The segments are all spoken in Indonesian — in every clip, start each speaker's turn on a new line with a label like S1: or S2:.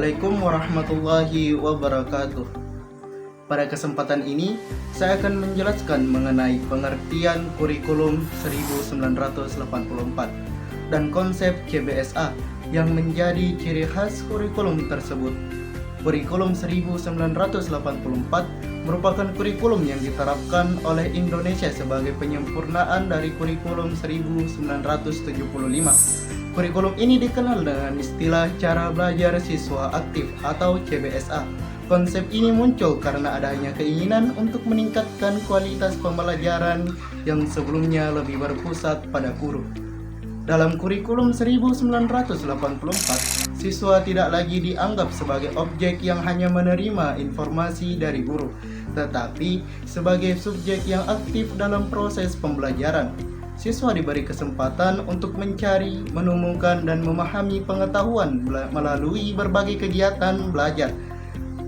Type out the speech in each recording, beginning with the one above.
S1: Assalamualaikum warahmatullahi wabarakatuh. Pada kesempatan ini, saya akan menjelaskan mengenai pengertian kurikulum 1984 dan konsep CBSA yang menjadi ciri khas kurikulum tersebut. Kurikulum 1984 merupakan kurikulum yang diterapkan oleh Indonesia sebagai penyempurnaan dari kurikulum 1975. Kurikulum ini dikenal dengan istilah cara belajar siswa aktif atau CBSA. Konsep ini muncul karena adanya keinginan untuk meningkatkan kualitas pembelajaran yang sebelumnya lebih berpusat pada guru. Dalam kurikulum 1984, siswa tidak lagi dianggap sebagai objek yang hanya menerima informasi dari guru, tetapi sebagai subjek yang aktif dalam proses pembelajaran. Siswa diberi kesempatan untuk mencari, menemukan, dan memahami pengetahuan melalui berbagai kegiatan belajar.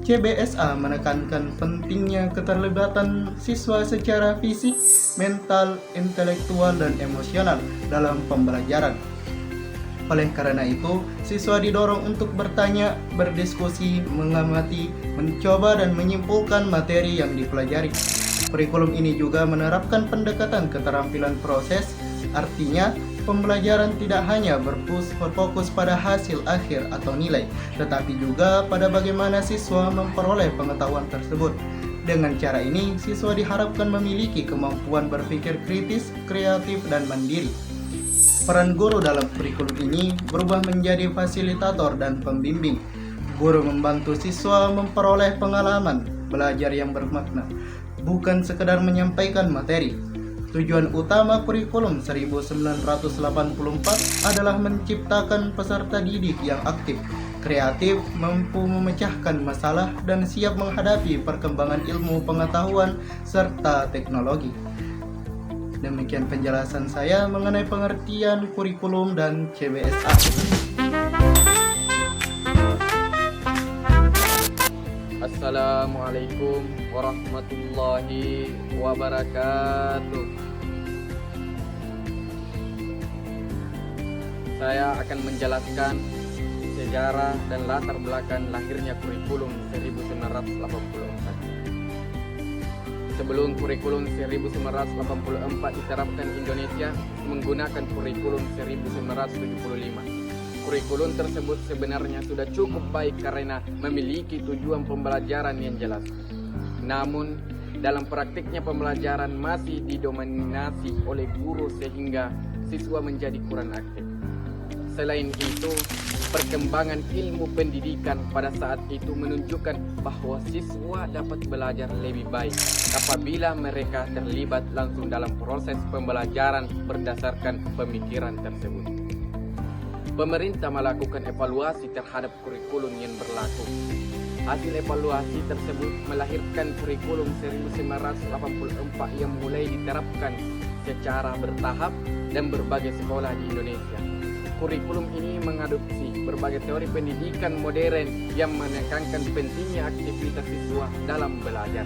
S1: CBSA menekankan pentingnya keterlibatan siswa secara fisik, mental, intelektual, dan emosional dalam pembelajaran. Oleh karena itu, siswa didorong untuk bertanya, berdiskusi, mengamati, mencoba, dan menyimpulkan materi yang dipelajari. Kurikulum ini juga menerapkan pendekatan keterampilan proses, artinya pembelajaran tidak hanya berfokus pada hasil akhir atau nilai, tetapi juga pada bagaimana siswa memperoleh pengetahuan tersebut. Dengan cara ini, siswa diharapkan memiliki kemampuan berpikir kritis, kreatif, dan mandiri. Peran guru dalam kurikulum ini berubah menjadi fasilitator dan pembimbing. Guru membantu siswa memperoleh pengalaman belajar yang bermakna, bukan sekedar menyampaikan materi. Tujuan utama kurikulum 1984 adalah menciptakan peserta didik yang aktif, kreatif, mampu memecahkan masalah, dan siap menghadapi perkembangan ilmu pengetahuan serta teknologi. Demikian penjelasan saya mengenai pengertian kurikulum dan CBSA.
S2: Assalamualaikum warahmatullahi wabarakatuh. Saya akan menjelaskan sejarah dan latar belakang lahirnya kurikulum 1984. Sebelum kurikulum 1984 diterapkan Indonesia menggunakan kurikulum 1975. Kurikulum tersebut sebenarnya sudah cukup baik karena memiliki tujuan pembelajaran yang jelas. Namun, dalam praktiknya pembelajaran masih didominasi oleh guru sehingga siswa menjadi kurang aktif. Selain itu, perkembangan ilmu pendidikan pada saat itu menunjukkan bahwa siswa dapat belajar lebih baik apabila mereka terlibat langsung dalam proses pembelajaran berdasarkan pemikiran tersebut. Pemerintah melakukan evaluasi terhadap kurikulum yang berlaku. Hasil evaluasi tersebut melahirkan kurikulum 1984 yang mulai diterapkan secara bertahap dan berbagai sekolah di Indonesia. Kurikulum ini mengadopsi berbagai teori pendidikan modern yang menekankan pentingnya aktivitas siswa dalam belajar.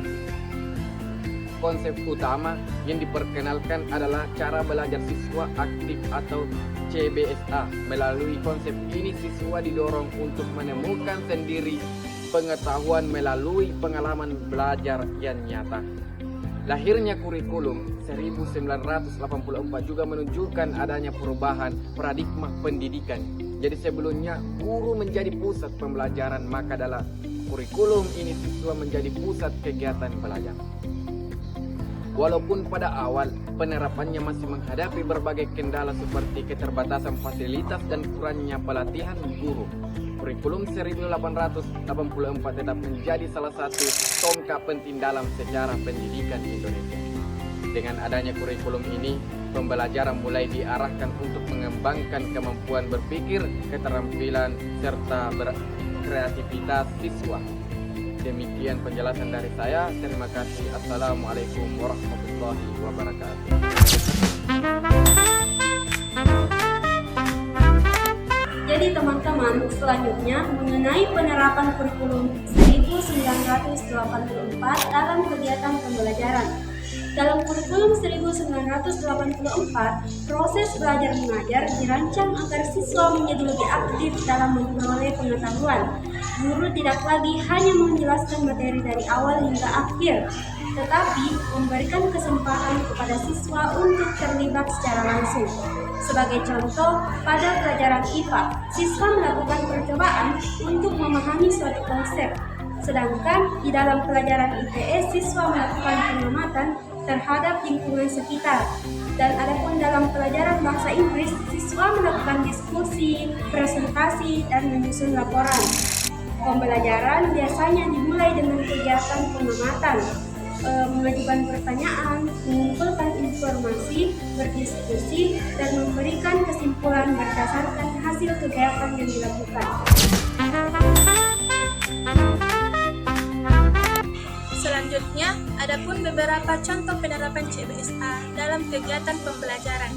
S2: Konsep utama yang diperkenalkan adalah cara belajar siswa aktif atau CBSA. Melalui konsep ini siswa didorong untuk menemukan sendiri pengetahuan melalui pengalaman belajar yang nyata. Lahirnya kurikulum 1984 juga menunjukkan adanya perubahan paradigma pendidikan. Jadi sebelumnya guru menjadi pusat pembelajaran, maka dalam kurikulum ini siswa menjadi pusat kegiatan belajar. Walaupun pada awal penerapannya masih menghadapi berbagai kendala seperti keterbatasan fasilitas dan kurangnya pelatihan guru, kurikulum 1884 tetap menjadi salah satu tonggak penting dalam sejarah pendidikan Indonesia. Dengan adanya kurikulum ini, pembelajaran mulai diarahkan untuk mengembangkan kemampuan berpikir, keterampilan, serta kreativitas siswa. Demikian penjelasan dari saya. Terima kasih. Assalamualaikum warahmatullahi wabarakatuh.
S3: Jadi teman-teman, selanjutnya mengenai penerapan kurikulum 1984 dalam kegiatan pembelajaran. Dalam kurikulum 1984, proses belajar mengajar dirancang agar siswa menjadi lebih aktif dalam memperoleh pengetahuan. guru tidak lagi hanya menjelaskan materi dari awal hingga akhir, tetapi memberikan kesempatan kepada siswa untuk terlibat secara langsung. Sebagai contoh, pada pelajaran IPA, siswa melakukan percobaan untuk memahami suatu konsep. Sedangkan di dalam pelajaran IPS, siswa melakukan pengamatan terhadap lingkungan sekitar. Dan adapun dalam pelajaran bahasa Inggris, siswa melakukan diskusi, presentasi, dan menyusun laporan. Pembelajaran biasanya dimulai dengan kegiatan pengamatan, mengajukan pertanyaan, mengumpulkan informasi, berdiskusi, dan memberikan kesimpulan berdasarkan hasil kegiatan yang dilakukan.
S4: Selanjutnya, adapun beberapa contoh penerapan CBSA dalam kegiatan pembelajaran.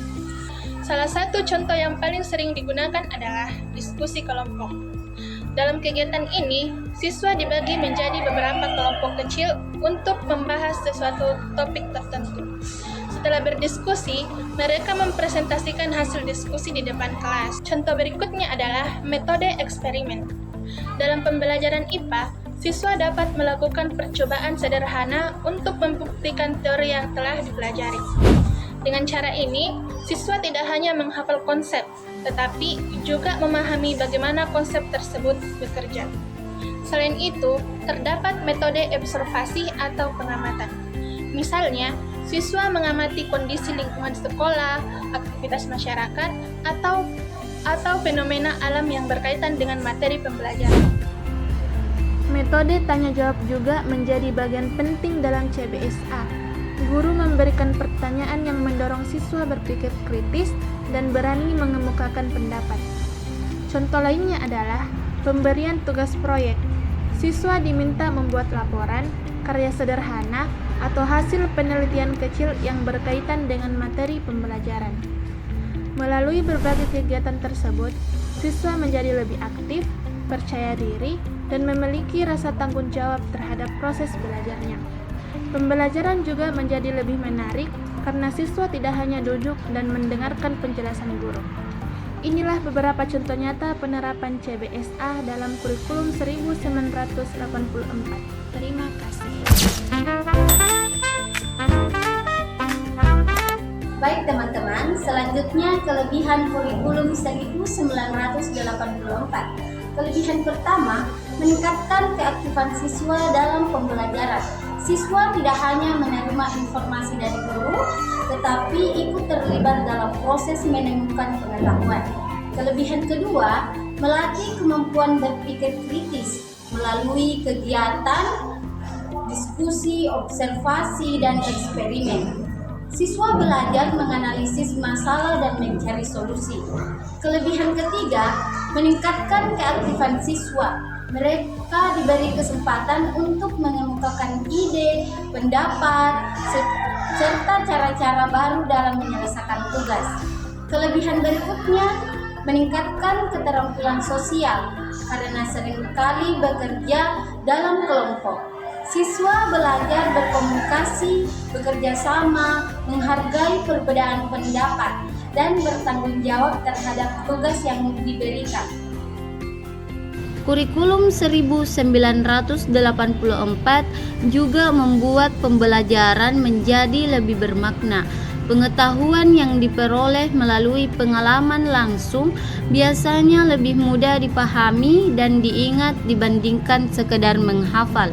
S4: Salah satu contoh yang paling sering digunakan adalah diskusi kelompok. Dalam kegiatan ini, siswa dibagi menjadi beberapa kelompok kecil untuk membahas sesuatu topik tertentu. Setelah berdiskusi, mereka mempresentasikan hasil diskusi di depan kelas. Contoh berikutnya adalah metode eksperimen. Dalam pembelajaran IPA, siswa dapat melakukan percobaan sederhana untuk membuktikan teori yang telah dipelajari. Dengan cara ini, siswa tidak hanya menghafal konsep, tetapi juga memahami bagaimana konsep tersebut bekerja. Selain itu, terdapat metode observasi atau pengamatan. Misalnya, siswa mengamati kondisi lingkungan sekolah, aktivitas masyarakat, atau fenomena alam yang berkaitan dengan materi pembelajaran.
S5: Metode tanya jawab juga menjadi bagian penting dalam CBSA. Guru memberikan pertanyaan yang mendorong siswa berpikir kritis dan berani mengemukakan pendapat. Contoh lainnya adalah pemberian tugas proyek. Siswa diminta membuat laporan, karya sederhana, atau hasil penelitian kecil yang berkaitan dengan materi pembelajaran. Melalui berbagai kegiatan tersebut, siswa menjadi lebih aktif, percaya diri, dan memiliki rasa tanggung jawab terhadap proses belajarnya. Pembelajaran juga menjadi lebih menarik karena siswa tidak hanya duduk dan mendengarkan penjelasan guru. Inilah beberapa contoh nyata penerapan CBSA dalam kurikulum 1984. Terima kasih.
S3: Baik teman-teman, selanjutnya kelebihan kurikulum 1984. Kelebihan pertama, meningkatkan keaktifan siswa dalam pembelajaran. Siswa tidak hanya menerima informasi dari guru, tetapi ikut terlibat dalam proses menemukan pengetahuan. Kelebihan kedua, melatih kemampuan berpikir kritis melalui kegiatan, diskusi, observasi, dan eksperimen. Siswa belajar menganalisis masalah dan mencari solusi. Kelebihan ketiga, meningkatkan keaktifan siswa. Mereka diberi kesempatan untuk mengemukakan ide, pendapat, serta cara-cara baru dalam menyelesaikan tugas. Kelebihan berikutnya, meningkatkan keterampilan sosial karena seringkali bekerja dalam kelompok. Siswa belajar berkomunikasi, bekerja sama, menghargai perbedaan pendapat, dan bertanggung jawab terhadap tugas yang diberikan.
S6: Kurikulum 1984 juga membuat pembelajaran menjadi lebih bermakna. Pengetahuan yang diperoleh melalui pengalaman langsung biasanya lebih mudah dipahami dan diingat dibandingkan sekedar menghafal.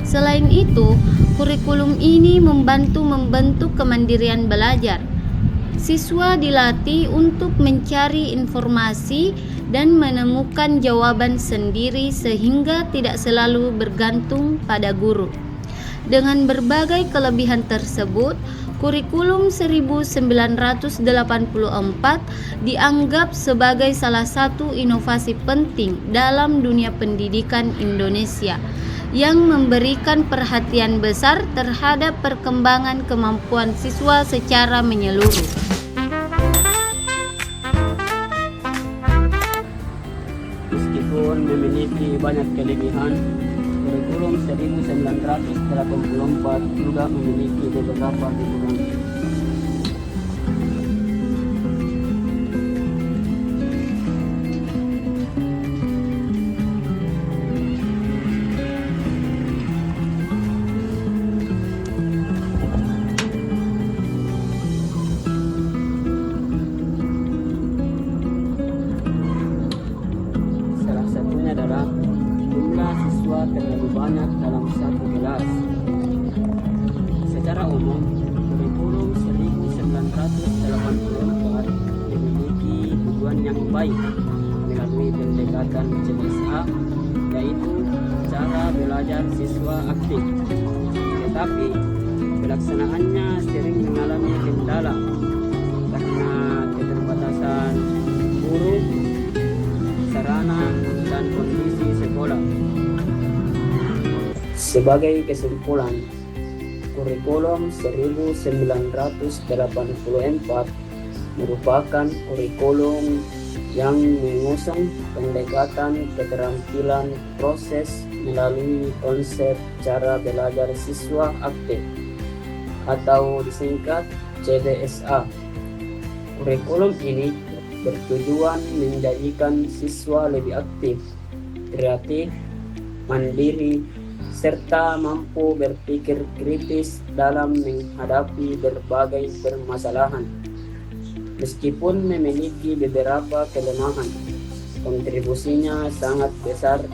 S6: Selain itu, kurikulum ini membentuk kemandirian belajar. Siswa dilatih untuk mencari informasi dan menemukan jawaban sendiri sehingga tidak selalu bergantung pada guru. Dengan berbagai kelebihan tersebut, kurikulum 1984 dianggap sebagai salah satu inovasi penting dalam dunia pendidikan Indonesia yang memberikan perhatian besar terhadap perkembangan kemampuan siswa secara menyeluruh.
S7: Meskipun memiliki banyak kelebihan, kurikulum 1984 juga memiliki beberapa kekurangan. dalam satu kelas. Secara umum, kurikulum 1984 memiliki tujuan yang baik melalui pendekatan CBSA, yaitu cara belajar siswa aktif. Tetapi pelaksanaannya sering mengalami kendala karena keterbatasan guru, sarana, dan kondisi sekolah. Sebagai kesimpulan, kurikulum 1984 merupakan kurikulum yang mengusung pendekatan keterampilan proses melalui konsep cara belajar siswa aktif atau disingkat CBSA. Kurikulum ini bertujuan menjadikan siswa lebih aktif, kreatif, mandiri, serta mampu berpikir kritis dalam menghadapi berbagai permasalahan. Meskipun memiliki beberapa kelemahan, kontribusinya sangat besar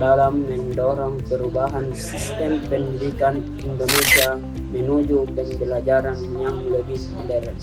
S7: dalam mendorong perubahan sistem pendidikan Indonesia menuju pembelajaran yang lebih modern.